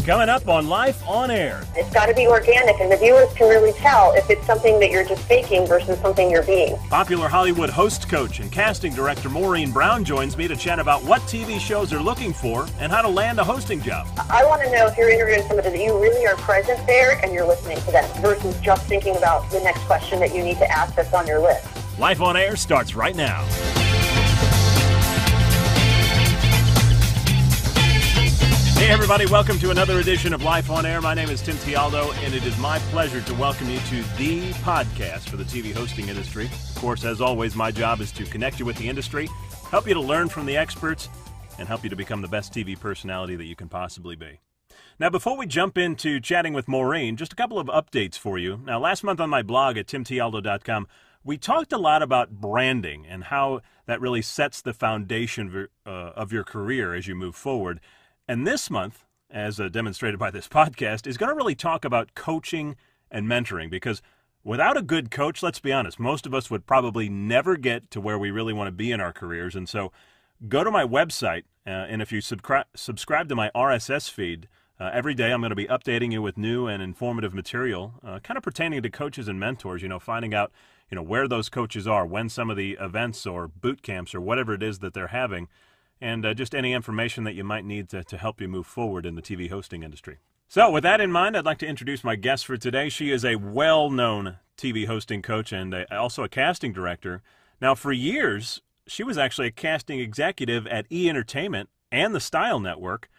Coming up on Life on Air. It's got to be organic, and the viewers can really tell if it's something that you're just faking versus something you're being. Popular Hollywood host coach and casting director Maureen Browne joins me to chat about what TV shows are looking for and how to land a hosting job. I want to know if you're interviewing somebody that you really are present there and you're listening to them versus just thinking about the next question that you need to ask that's on your list. Life on Air starts right now. Hey everybody, welcome to another edition of Life on Air. My name is Tim Tialdo, and it is my pleasure to welcome you to the podcast for the TV hosting industry. Of course, as always, my job is to connect you with the industry, help you to learn from the experts, and help you to become the best TV personality that you can possibly be. Now, before we jump into chatting with Maureen, just a couple of updates for you. Now, last month on my blog at timtialdo.com, we talked a lot about branding and how that really sets the foundation of your career as you move forward. And this month, as demonstrated by this podcast, is going to really talk about coaching and mentoring, because without a good coach, let's be honest, most of us would probably never get to where we really want to be in our careers. And so go to my website, and if you subscribe to my RSS feed, every day I'm going to be updating you with new and informative material, kind of pertaining to coaches and mentors, finding out, where those coaches are, when some of the events or boot camps or whatever it is that they're having, and just any information that you might need to help you move forward in the TV hosting industry. So with that in mind, I'd like to introduce my guest for today. She is a well-known TV hosting coach and also a casting director. Now, for years, she was actually a casting executive at E! Entertainment and the Style Network,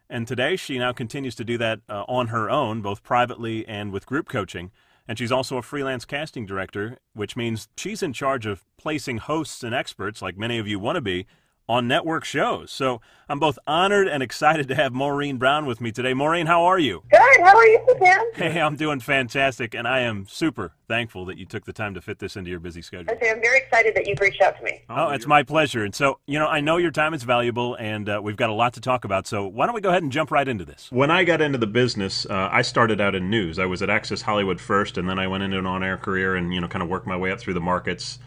and today she now continues to do that on her own, both privately and with group coaching. And she's also a freelance casting director, which means she's in charge of placing hosts and experts, like many of you want to be, on network shows. So I'm both honored and excited to have Maureen Browne with me today. Maureen, how are you? Good. How are you, Tim? Hey, I'm doing fantastic, and I am super thankful that you took the time to fit this into your busy schedule. Okay, I'm very excited that you've reached out to me. Oh, it's my pleasure. And so, I know your time is valuable, and we've got a lot to talk about, so why don't we go ahead and jump right into this? When I got into the business, I started out in news. I was at Access Hollywood first, and then I went into an on-air career and, kind of worked my way up through the markets.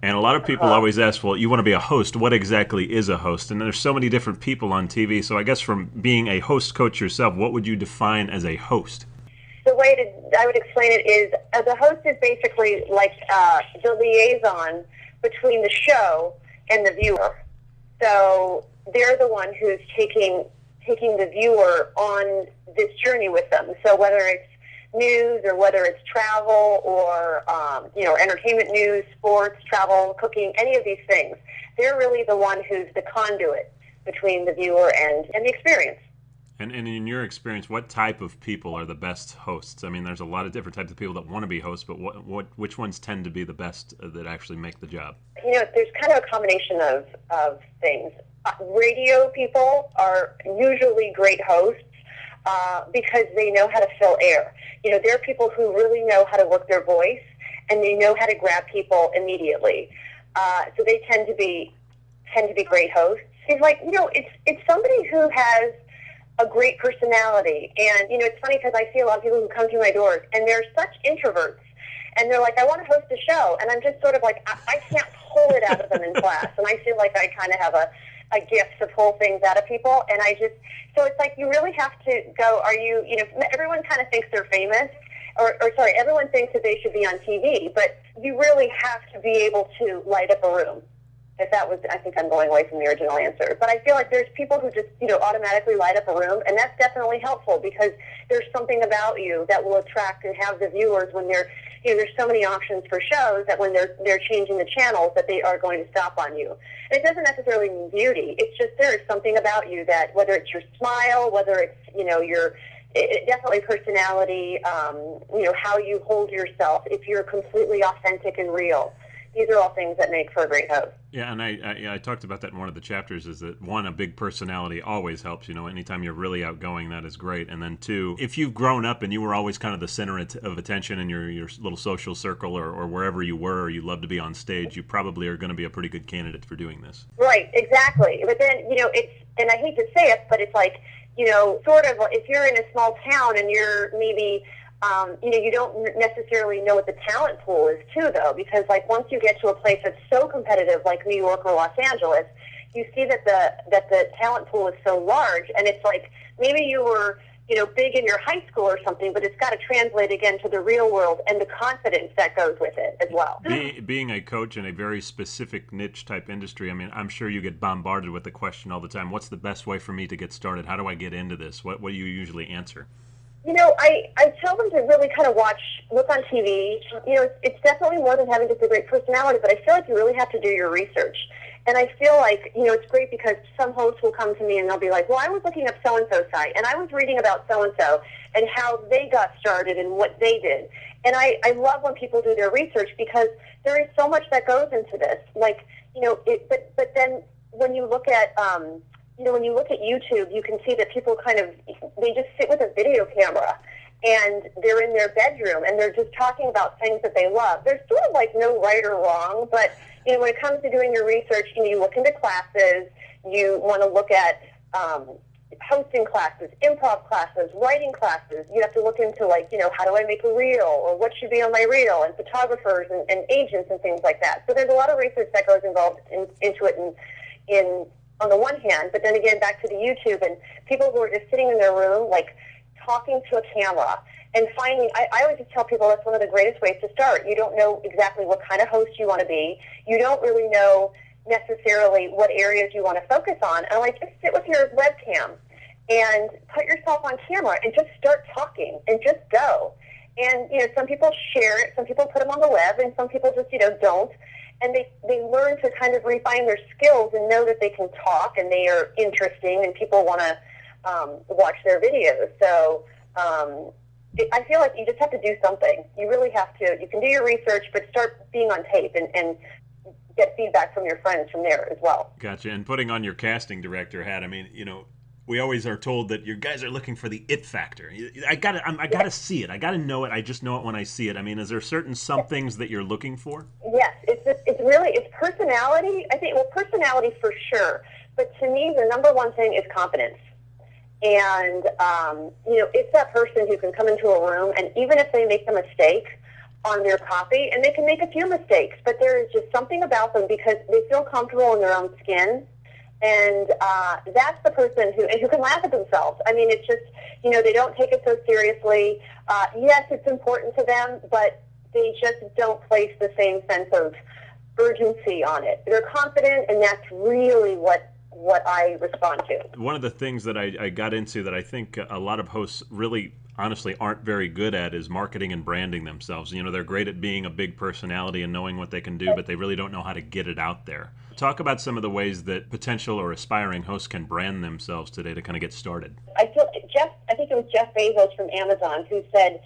And a lot of people always ask, well, you want to be a host. What exactly is a host? And there's so many different people on TV. So I guess from being a host coach yourself, what would you define as a host? The way I would explain it is, the host is basically like the liaison between the show and the viewer. So they're the one who's taking the viewer on this journey with them. So whether it's news or whether it's travel or entertainment news, sports, travel, cooking, any of these things, they're really the one who's the conduit between the viewer and the experience. And in your experience, what type of people are the best hosts? I mean, there's a lot of different types of people that want to be hosts, but which ones tend to be the best that actually make the job? There's kind of a combination of things. Radio people are usually great hosts because they know how to fill air. They're people who really know how to work their voice, and they know how to grab people immediately. So they tend to be great hosts. It's like, it's somebody who has a great personality. And, it's funny because I see a lot of people who come through my doors, and they're such introverts. And they're like, I want to host a show. And I'm just sort of like, I can't pull it out of them in class. And I feel like I kind of have a gift to pull things out of people. And so it's like, you really have to go, everyone kind of thinks they're famous, everyone thinks that they should be on TV, but you really have to be able to light up a room. I think I'm going away from the original answer. But I feel like there's people who just, automatically light up a room, and that's definitely helpful because there's something about you that will attract and have the viewers when they're, there's so many options for shows that when they're changing the channels that they are going to stop on you. And it doesn't necessarily mean beauty. It's just there is something about you that, whether it's your smile, whether it's, definitely personality, how you hold yourself, if you're completely authentic and real. These are all things that make for a great host. Yeah, and I talked about that in one of the chapters, is that, one, a big personality always helps. Anytime you're really outgoing, that is great. And then, two, if you've grown up and you were always kind of the center of attention in your little social circle or wherever you were, or you love to be on stage, you probably are going to be a pretty good candidate for doing this. Right, exactly. But then, and I hate to say it, but it's like, sort of, if you're in a small town and you're maybe you don't necessarily know what the talent pool is too, though, because like once you get to a place that's so competitive like New York or Los Angeles, you see that the talent pool is so large, and it's like maybe you were big in your high school or something, but it's got to translate again to the real world and the confidence that goes with it as well. Being a coach in a very specific niche type industry, I mean, I'm sure you get bombarded with the question all the time, what's the best way for me to get started? How do I get into this? What do you usually answer? I tell them to really kind of look on TV. It's definitely more than having just a great personality, but I feel like you really have to do your research. And I feel like, it's great because some hosts will come to me and they'll be like, well, I was looking up so-and-so site, and I was reading about so-and-so and how they got started and what they did. And I love when people do their research because there is so much that goes into this. But then when you look at, when you look at YouTube, you can see that people they just sit with a video camera and they're in their bedroom and they're just talking about things that they love. There's sort of like no right or wrong, but when it comes to doing your research, you look into classes, you want to look at hosting classes, improv classes, writing classes. You have to look into how do I make a reel or what should be on my reel, and photographers and agents and things like that. So there's a lot of research that goes involved into it in on the one hand, but then again, back to the YouTube and people who are just sitting in their room, talking to a camera and finding, I always just tell people that's one of the greatest ways to start. You don't know exactly what kind of host you want to be. You don't really know necessarily what areas you want to focus on. And just sit with your webcam and put yourself on camera and just start talking and just go. And, some people share it, some people put them on the web, and some people just, don't. And they learn to kind of refine their skills and know that they can talk and they are interesting and people want to watch their videos. So I feel like you just have to do something. You really have to. You can do your research, but start being on tape and get feedback from your friends from there as well. Gotcha. And putting on your casting director hat, I mean, we always are told that your guys are looking for the it factor. I gotta see it. I gotta know it. I just know it when I see it. I mean, is there some things that you're looking for? Yes, it's personality. I think personality for sure. But to me, the number one thing is confidence. And it's that person who can come into a room and even if they make a mistake on their copy, and they can make a few mistakes, but there is just something about them because they feel comfortable in their own skin. And that's the person who can laugh at themselves. I mean, it's just, they don't take it so seriously. Yes, it's important to them, but they just don't place the same sense of urgency on it. They're confident, and that's really what I respond to. One of the things that I got into that I think a lot of hosts really honestly aren't very good at is marketing and branding themselves. They're great at being a big personality and knowing what they can do, but they really don't know how to get it out there. Talk about some of the ways that potential or aspiring hosts can brand themselves today to kind of get started. I think it was Jeff Bezos from Amazon who said,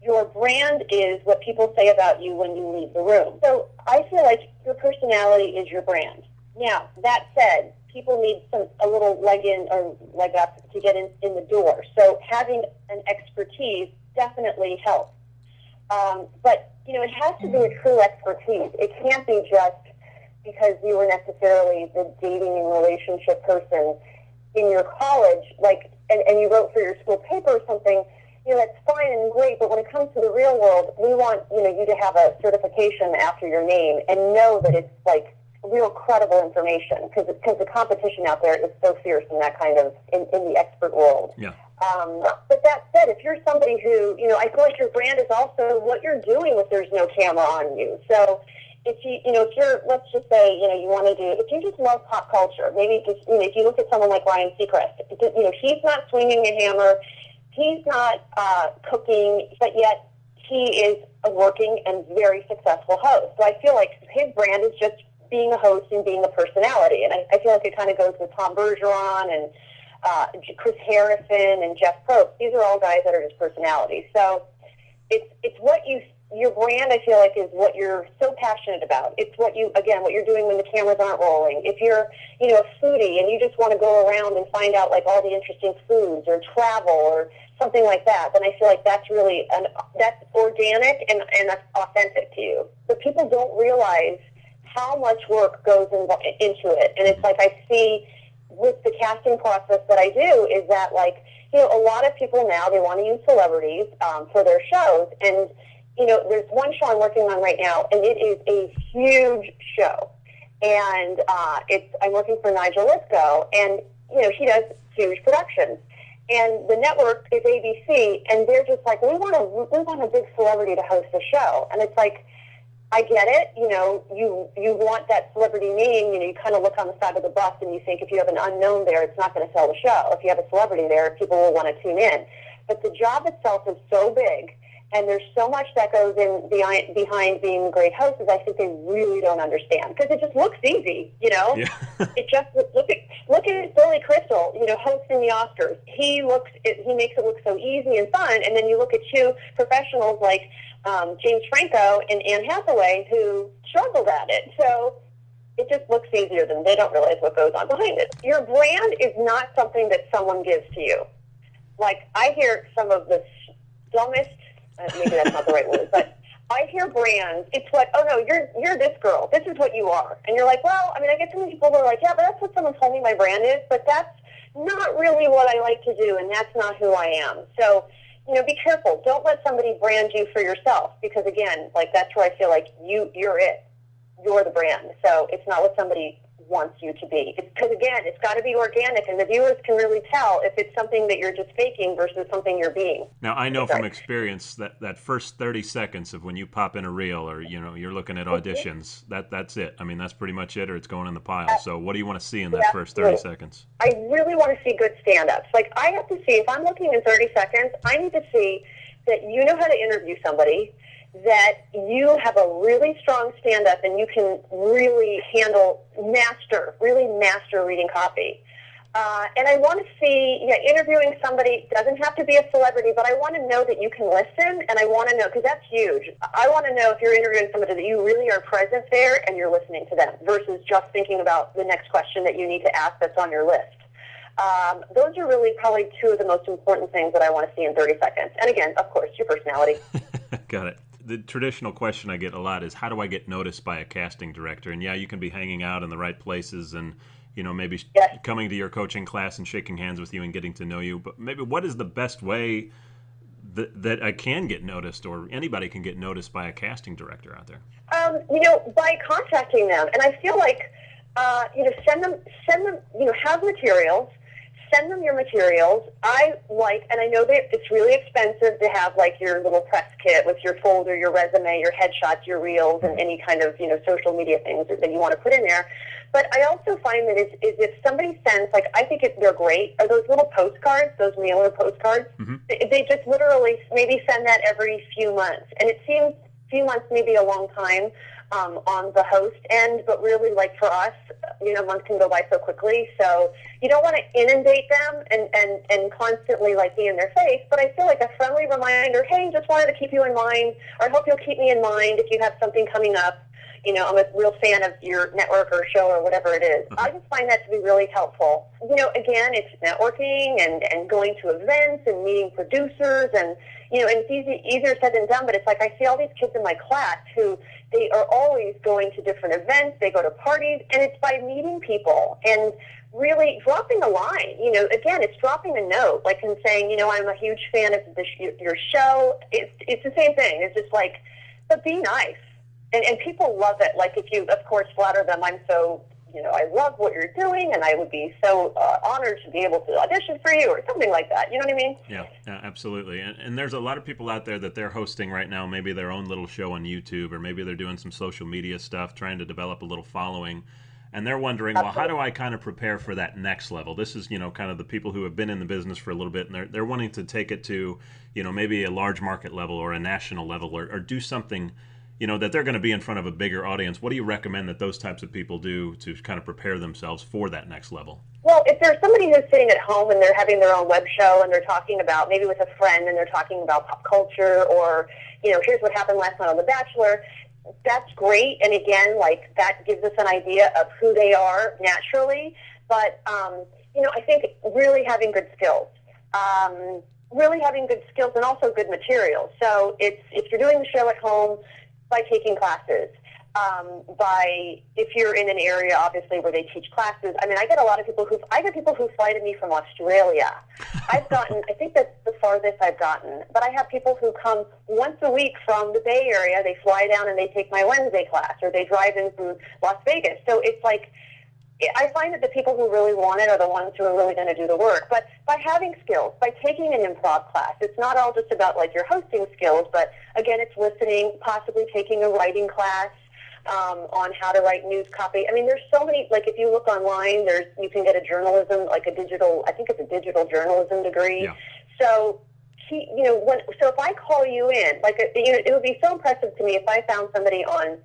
your brand is what people say about you when you leave the room. So I feel like your personality is your brand. Now, that said, people need a little leg in or leg up to get in the door. So having an expertise definitely helps. But, it has to be a true expertise. It can't be just because you were necessarily the dating and relationship person in your college, and you wrote for your school paper or something. That's fine and great, but when it comes to the real world, we want, you to have a certification after your name and know that it's real credible information because the competition out there is so fierce in that kind of in the expert world. Yeah. But that said, if you're somebody who, I feel like your brand is also what you're doing if there's no camera on you. So if you're, let's just say, you want to do, if you just love pop culture, maybe just, if you look at someone like Ryan Seacrest, he's not swinging a hammer, he's not cooking, but yet he is a working and very successful host. So I feel like his brand is just being a host and being a personality. And I feel like it kind of goes with Tom Bergeron and Chris Harrison and Jeff Probst. These are all guys that are just personalities. So it's what your brand, I feel like, is what you're so passionate about. It's what you're doing when the cameras aren't rolling. If you're, a foodie and you just want to go around and find out all the interesting foods or travel or something like that, then I feel like that's really, that's organic and that's authentic to you. But people don't realize how much work goes into it. And it's I see with the casting process that I do is that a lot of people now, they want to use celebrities for their shows. And, there's one show I'm working on right now, and it is a huge show. And I'm working for Nigel Lithgow, and, he does huge productions. and the network is ABC, and they're just like, we want a big celebrity to host the show. And it's like, I get it, you know, you want that celebrity name, you know, you kind of look on the side of the bus and you think if you have an unknown there, it's not going to sell the show. If you have a celebrity there, people will want to tune in. But the job itself is so big, and there's so much that goes in behind being a great host, is I think they really don't understand, because it just looks easy, you know. Yeah. It just look at Billy Crystal, you know, hosting the Oscars. He makes it look so easy and fun, and then you look at two professionals like James Franco and Anne Hathaway, who struggled at it. So it just looks easier than they don't realize what goes on behind it. Your brand is not something that someone gives to you. Like, I hear some of the dumbest, maybe that's not the right word, but I hear brands, it's like, oh no, you're this girl, this is what you are. And you're like, well, I mean, I get some people who are like, yeah, but that's what someone told me my brand is, but that's not really what I like to do, and that's not who I am. So, you know, be careful. Don't let somebody brand you for yourself, because again, like, that's where I feel like you're it. You're the brand. So it's not what somebody wants you to be. Because again, it's got to be organic, and the viewers can really tell if it's something that you're just faking versus something you're being. Now, I know from experience that first 30 seconds of when you pop in a reel, or, you know, you're looking at auditions, that's it. I mean, that's pretty much it, or it's going in the pile. So what do you want to see in that first 30 seconds? I really want to see good stand-ups. Like, I have to see, if I'm looking in 30 seconds, I need to see that you know how to interview somebody, that you have a really strong stand-up, and you can really really master reading copy. And I want to see, interviewing somebody doesn't have to be a celebrity, but I want to know that you can listen, and I want to know, because that's huge. I want to know if you're interviewing somebody that you really are present there and you're listening to them versus just thinking about the next question that you need to ask that's on your list. Those are really probably two of the most important things that I want to see in 30 seconds. And again, of course, your personality. Got it. The traditional question I get a lot is, how do I get noticed by a casting director? And yeah, you can be hanging out in the right places and, you know, maybe coming to your coaching class and shaking hands with you and getting to know you. But maybe what is the best way that I can get noticed, or anybody can get noticed by a casting director out there? You know, by contacting them. And I feel like, send them, have materials. Send them your materials. And I know that it's really expensive to have, like, your little press kit with your folder, your resume, your headshots, your reels, and any kind of, social media things that you want to put in there. But I also find that if somebody sends, like, I think they're great, are those little postcards, those mailer postcards. Mm-hmm. They just literally maybe send that every few months. And it seems few months maybe a long time on the host end, but really, like, for us, months can go by so quickly. So you don't want to inundate them and constantly, like, be in their face. But I feel like a friendly reminder, hey, just wanted to keep you in mind, or I hope you'll keep me in mind if you have something coming up. I'm a real fan of your network or show or whatever it is. I just find that to be really helpful. Again, it's networking and going to events and meeting producers, and it's easier said than done, but it's like I see all these kids in my class who they are always going to different events, they go to parties, and it's by meeting people and really dropping a line. Again, it's dropping a note, like, and saying, I'm a huge fan of your show. It's the same thing. It's just like, but be nice. And people love it. Like, if you, of course, flatter them, I'm so, I love what you're doing, and I would be so honored to be able to audition for you, or something like that. You know what I mean? Yeah, absolutely. And there's a lot of people out there that they're hosting right now, maybe their own little show on YouTube, or maybe they're doing some social media stuff, trying to develop a little following. And they're wondering, well, how do I kind of prepare for that next level? This is, kind of the people who have been in the business for a little bit, and they're wanting to take it to, maybe a large market level or a national level, or do something, that they're going to be in front of a bigger audience. What do you recommend that those types of people do to kind of prepare themselves for that next level? Well, if there's somebody who's sitting at home and they're having their own web show and they're talking about, maybe with a friend, and they're talking about pop culture, or, here's what happened last night on The Bachelor, that's great. And again, like, that gives us an idea of who they are naturally. But, I think really having good skills. And also good materials. So if you're doing the show at home, by taking classes, if you're in an area, obviously, where they teach classes. I mean, I get a lot of people who fly to me from Australia. I think that's the farthest I've gotten. But I have people who come once a week from the Bay Area. They fly down and they take my Wednesday class, or they drive in from Las Vegas. So it's like, I find that the people who really want it are the ones who are really going to do the work. But by having skills, by taking an improv class, it's not all just about like your hosting skills, but again, it's listening, possibly taking a writing class on how to write news copy. I mean, there's so many, like if you look online, you can get a journalism, like I think it's a digital journalism degree. Yeah. So, so if I call you in, like, it would be so impressive to me if I found somebody on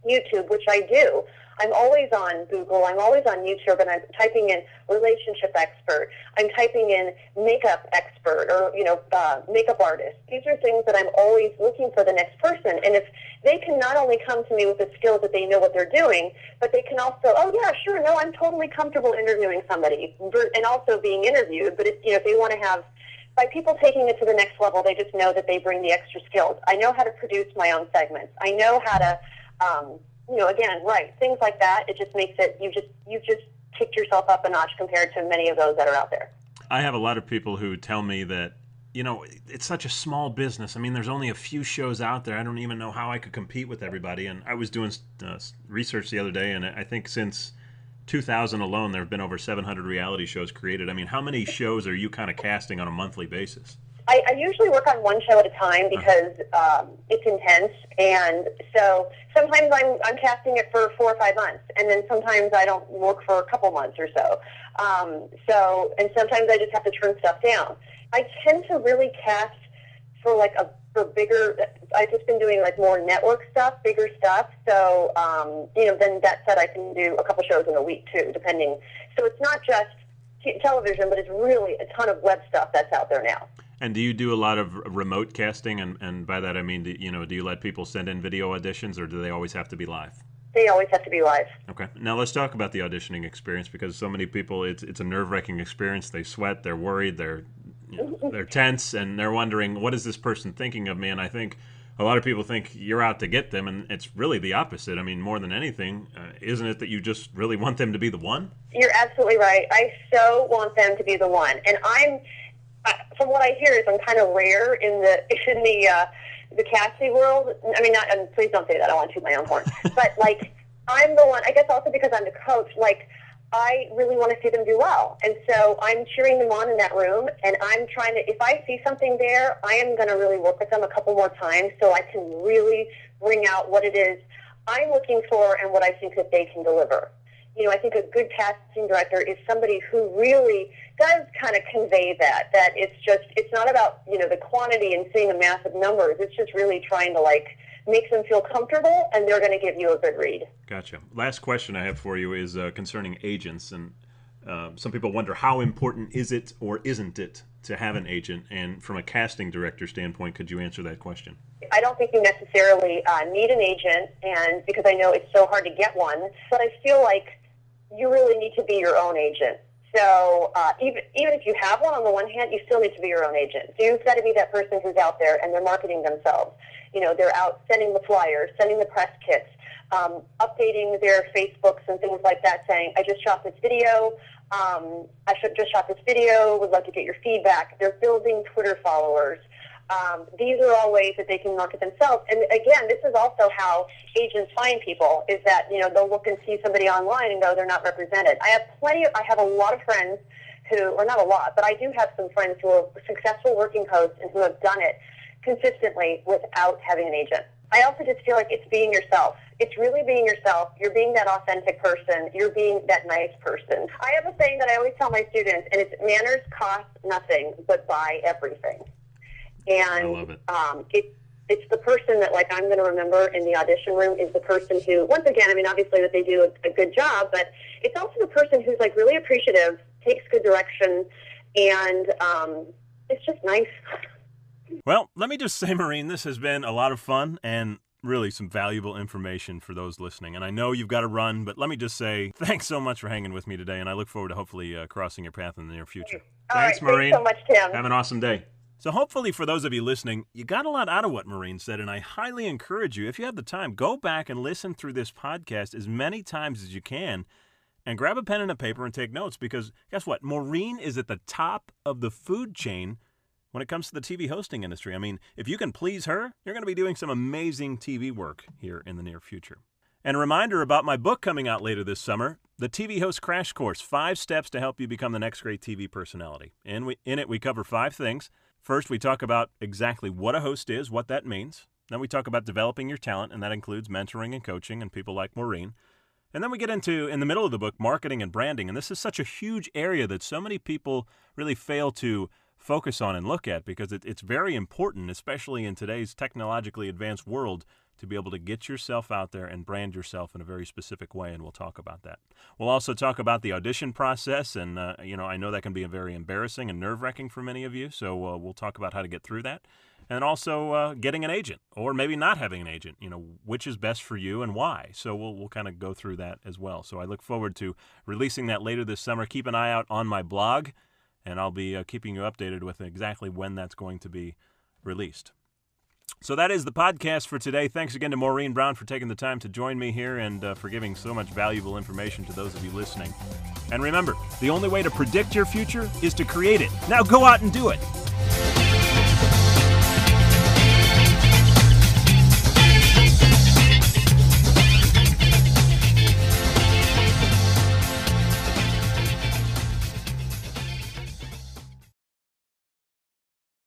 YouTube, which I do. I'm always on Google. I'm always on YouTube, and I'm typing in relationship expert. I'm typing in makeup expert or, makeup artist. These are things that I'm always looking for the next person. And if they can not only come to me with the skills that they know what they're doing, but they can also, oh, yeah, sure, no, I'm totally comfortable interviewing somebody and also being interviewed. But if they want to have, by people taking it to the next level, they just know that they bring the extra skills. I know how to produce my own segments. I know how to, things like that. It just makes it, you've just kicked yourself up a notch compared to many of those that are out there. I have a lot of people who tell me that, it's such a small business. I mean, there's only a few shows out there. I don't even know how I could compete with everybody. And I was doing research the other day, and I think since 2000 alone, there have been over 700 reality shows created. I mean, how many shows are you kind of casting on a monthly basis? I usually work on one show at a time because it's intense, and so sometimes I'm casting it for 4 or 5 months, and then sometimes I don't work for a couple months or so. And sometimes I just have to turn stuff down. I tend to really cast for bigger. I've just been doing like more network stuff, bigger stuff. So then that said, I can do a couple shows in a week too, depending. So it's not just television, but it's really a ton of web stuff that's out there now. And do you do a lot of remote casting? And by that I mean, do you let people send in video auditions, or do they always have to be live? They always have to be live. Okay. Now let's talk about the auditioning experience, because so many people, it's a nerve-wracking experience. They sweat, they're worried, they're tense, and they're wondering, what is this person thinking of me? And I think a lot of people think you're out to get them, and it's really the opposite. I mean, more than anything, isn't it that you just really want them to be the one? You're absolutely right. I so want them to be the one. And from what I hear, is I'm kind of rare in the casting world. I mean, please don't say that. I want to toot my own horn. But I'm the one. I guess also because I'm the coach. I really want to see them do well, and so I'm cheering them on in that room. And I'm trying to. If I see something there, I am going to really work with them a couple more times so I can really bring out what it is I'm looking for and what I think that they can deliver. I think a good casting director is somebody who really does kind of convey that it's not about, the quantity and seeing the massive numbers. It's just really trying to make them feel comfortable, and they're going to give you a good read. Gotcha. Last question I have for you is concerning agents. And some people wonder, how important is it or isn't it to have an agent? And from a casting director standpoint, could you answer that question? I don't think you necessarily need an agent, and because I know it's so hard to get one, but I feel like you really need to be your own agent. So even if you have one, on the one hand, you still need to be your own agent. So you've got to be that person who's out there and they're marketing themselves. They're out sending the flyers, sending the press kits, updating their Facebooks and things like that, saying, I just shot this video. Just shot this video. Would love to get your feedback. They're building Twitter followers. These are all ways that they can market themselves. And again, this is also how agents find people, is that, they'll look and see somebody online and go, they're not represented. I have a lot of friends or not a lot, but I do have some friends who are successful working hosts and who have done it consistently without having an agent. I also just feel like it's being yourself. It's really being yourself. You're being that authentic person. You're being that nice person. I have a saying that I always tell my students, and it's manners cost nothing, but buy everything. And I love it. It's the person that I'm going to remember in the audition room is the person who, once again, I mean, obviously that they do a good job, but it's also the person who's really appreciative, takes good direction, and it's just nice. Well, let me just say, Maureen, this has been a lot of fun and really some valuable information for those listening. And I know you've got to run, but let me just say thanks so much for hanging with me today, and I look forward to hopefully crossing your path in the near future. Thanks, Maureen. Thanks so much, Tim. Have an awesome day. So hopefully for those of you listening, you got a lot out of what Maureen said, and I highly encourage you, if you have the time, go back and listen through this podcast as many times as you can and grab a pen and a paper and take notes, because guess what? Maureen is at the top of the food chain when it comes to the TV hosting industry. I mean, if you can please her, you're going to be doing some amazing TV work here in the near future. And a reminder about my book coming out later this summer, The TV Host Crash Course, 5 Steps to Help You Become the Next Great TV Personality. In it, we cover 5 things. First, we talk about exactly what a host is, what that means. Then we talk about developing your talent, and that includes mentoring and coaching and people like Maureen. And then we get into, in the middle of the book, marketing and branding. And this is such a huge area that so many people really fail to focus on and look at because it's very important, especially in today's technologically advanced world, to be able to get yourself out there and brand yourself in a very specific way, and we'll talk about that. We'll also talk about the audition process, and I know that can be very embarrassing and nerve-wracking for many of you, so we'll talk about how to get through that. And also getting an agent, or maybe not having an agent, which is best for you and why. So we'll kind of go through that as well. So I look forward to releasing that later this summer. Keep an eye out on my blog, and I'll be keeping you updated with exactly when that's going to be released. So that is the podcast for today. Thanks again to Maureen Browne for taking the time to join me here and for giving so much valuable information to those of you listening. And remember, the only way to predict your future is to create it. Now go out and do it.